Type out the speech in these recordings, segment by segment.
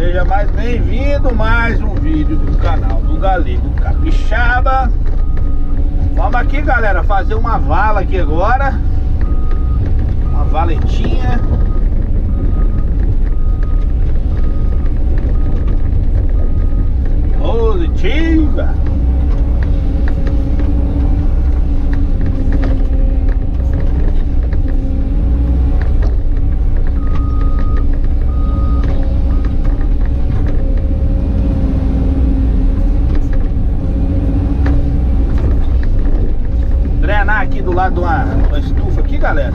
Seja mais bem-vindo mais um vídeo do canal do Galego Capixaba. Vamos aqui, galera, fazer uma vala aqui agora. Uma valetinha. Positiva. Drenar aqui do lado de uma estufa aqui, galera.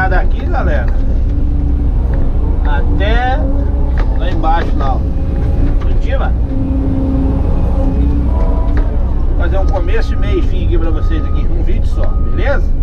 Daqui, galera, até lá embaixo, lá, ó. Positiva. Vou fazer um começo, meio e fim aqui pra vocês aqui, um vídeo só, beleza?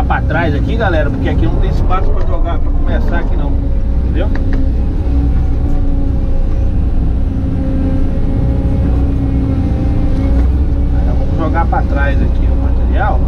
Pra trás aqui, galera, porque aqui não tem espaço pra jogar, pra começar aqui não, entendeu? Aí nós vamos jogar pra trás aqui o material.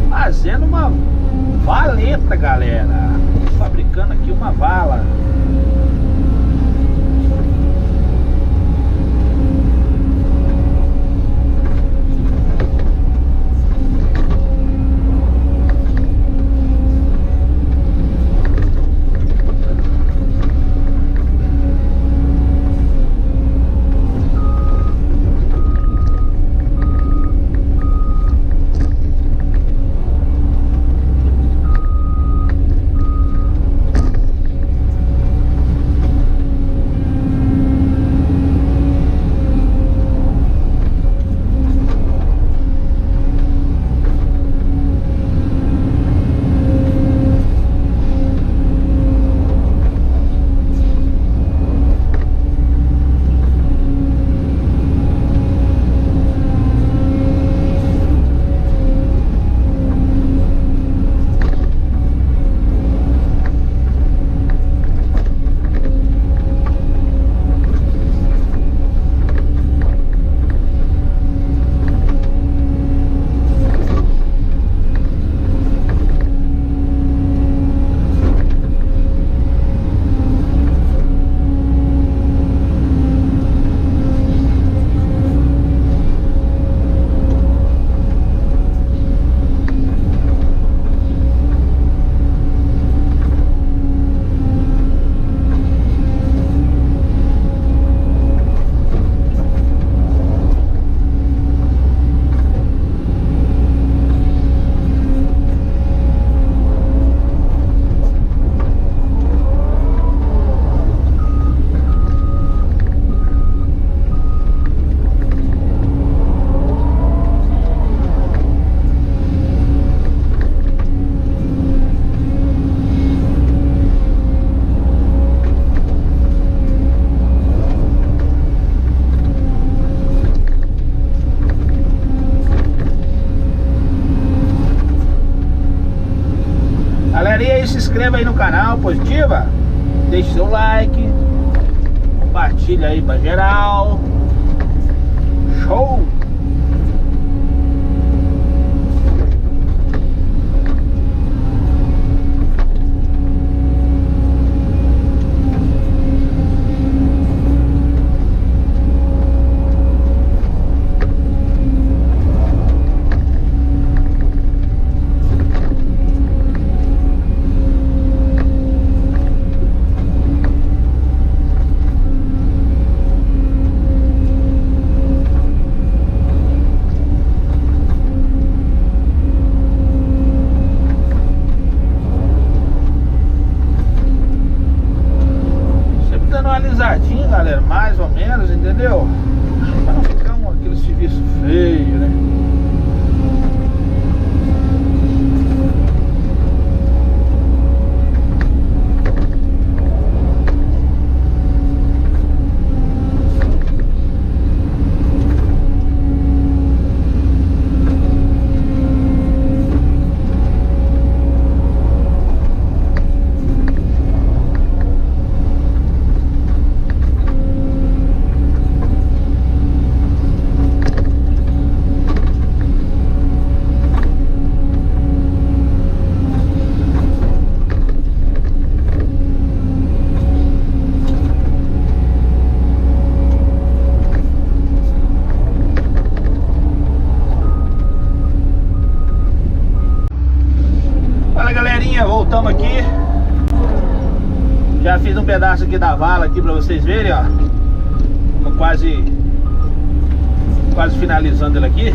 Fazendo uma valeta, galera. Fabricando aqui uma vala. inscreva aí no canal, positiva. Deixe seu like. Compartilha aí pra geral. Show! Galera, mais ou menos, entendeu? Para não ficar aquele serviço feio, né? Voltamos aqui. Já fiz um pedaço aqui da vala aqui pra vocês verem, ó. Tô quase finalizando ele aqui.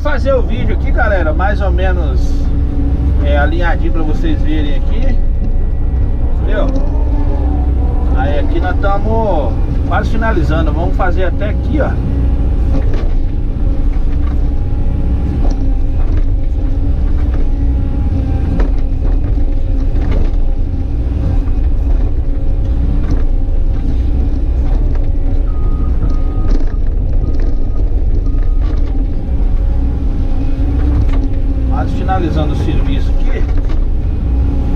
Fazer o vídeo aqui, galera, mais ou menos alinhadinho pra vocês verem aqui, entendeu? Aí aqui nós estamos quase finalizando. Vamos fazer até aqui, ó. Finalizando o serviço aqui,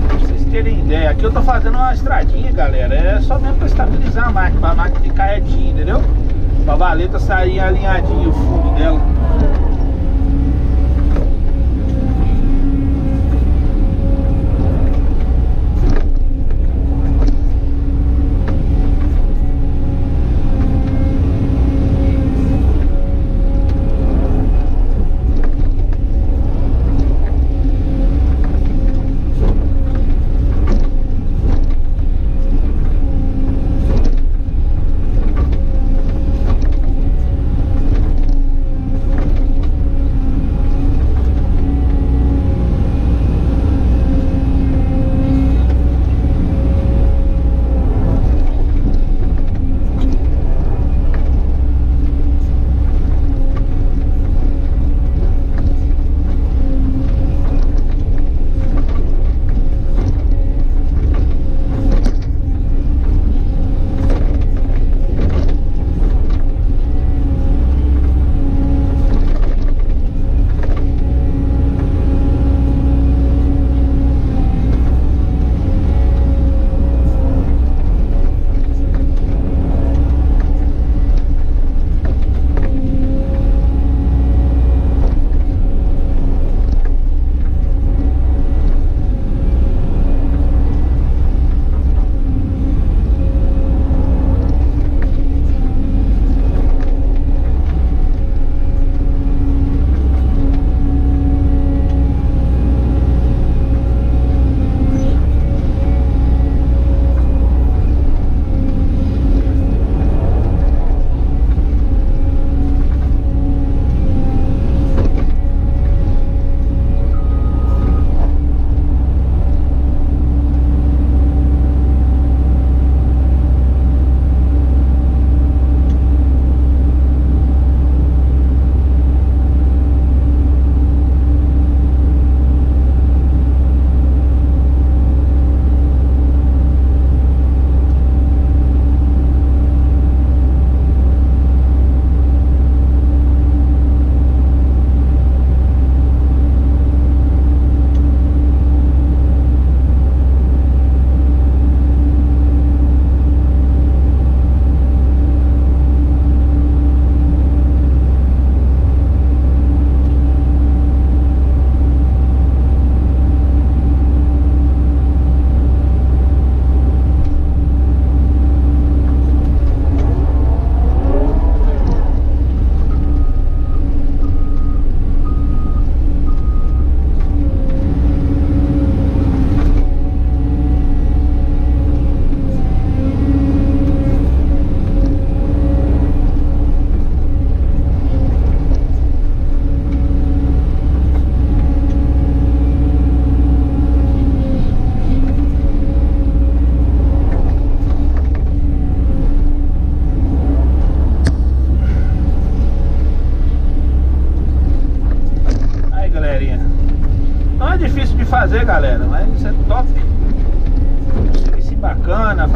pra vocês terem ideia. Aqui eu tô fazendo uma estradinha, galera. É só mesmo pra estabilizar a máquina, pra máquina ficar retinha, entendeu? Pra a valeta sair alinhadinho o fundo dela.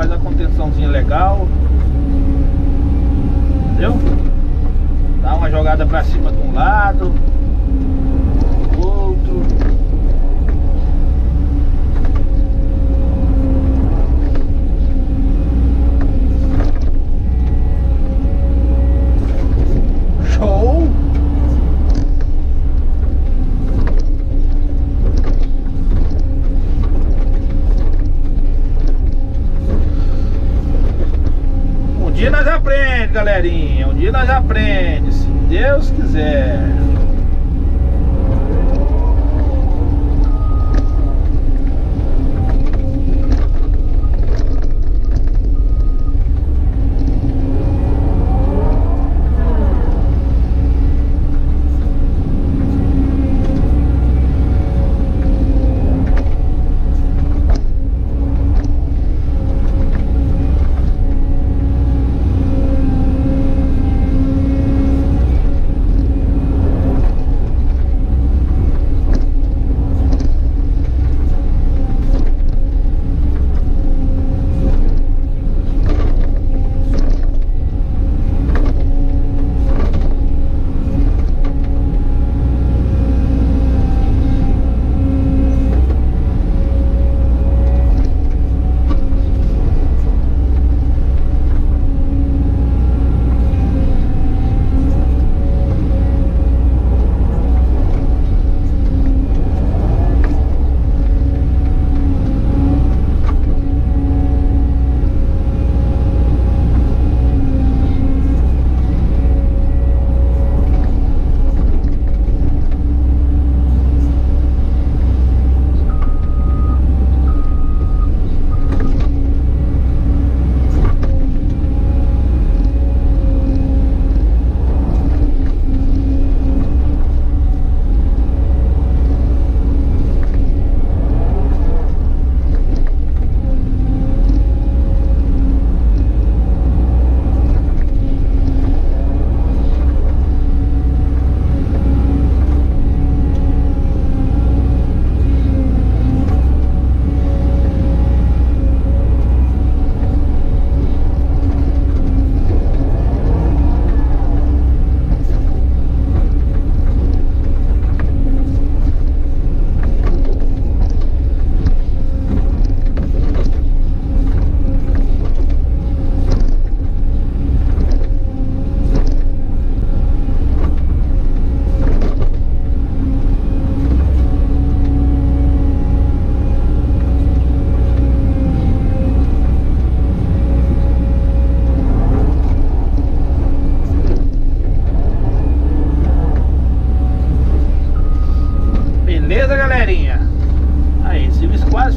faz a contençãozinha legal. Entendeu? Dá uma jogada pra cima de um lado, do outro. Show! Um dia nós aprendemos, galerinha. Um dia nós aprendemos, se Deus quiser.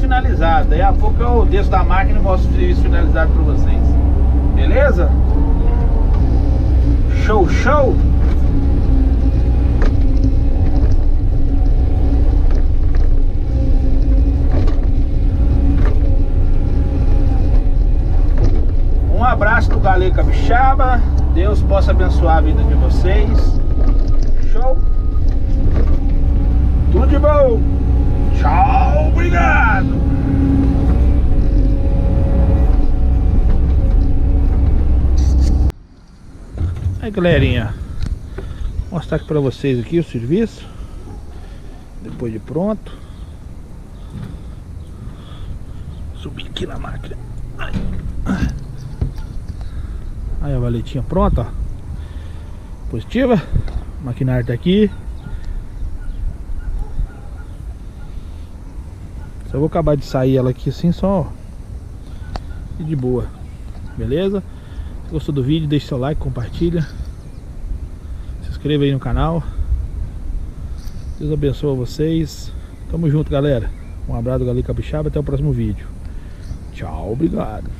Finalizado. Daí a pouco eu desço da máquina e mostro o serviço finalizado para vocês. Beleza? Show, show! Um abraço do Galego Capixaba. Deus possa abençoar a vida de vocês. Show! Tudo de bom! Tchau, obrigado! Aí, galerinha, vou mostrar aqui pra vocês aqui o serviço depois de pronto. Subir aqui na máquina. Aí a valetinha pronta, ó. Positiva. O maquinário tá aqui. Eu vou acabar de sair ela aqui assim só. E de boa. Beleza? Se gostou do vídeo, deixe seu like, compartilha. Se inscreva aí no canal. Deus abençoe vocês. Tamo junto, galera. Um abraço do Galego Capixaba. Até o próximo vídeo. Tchau, obrigado.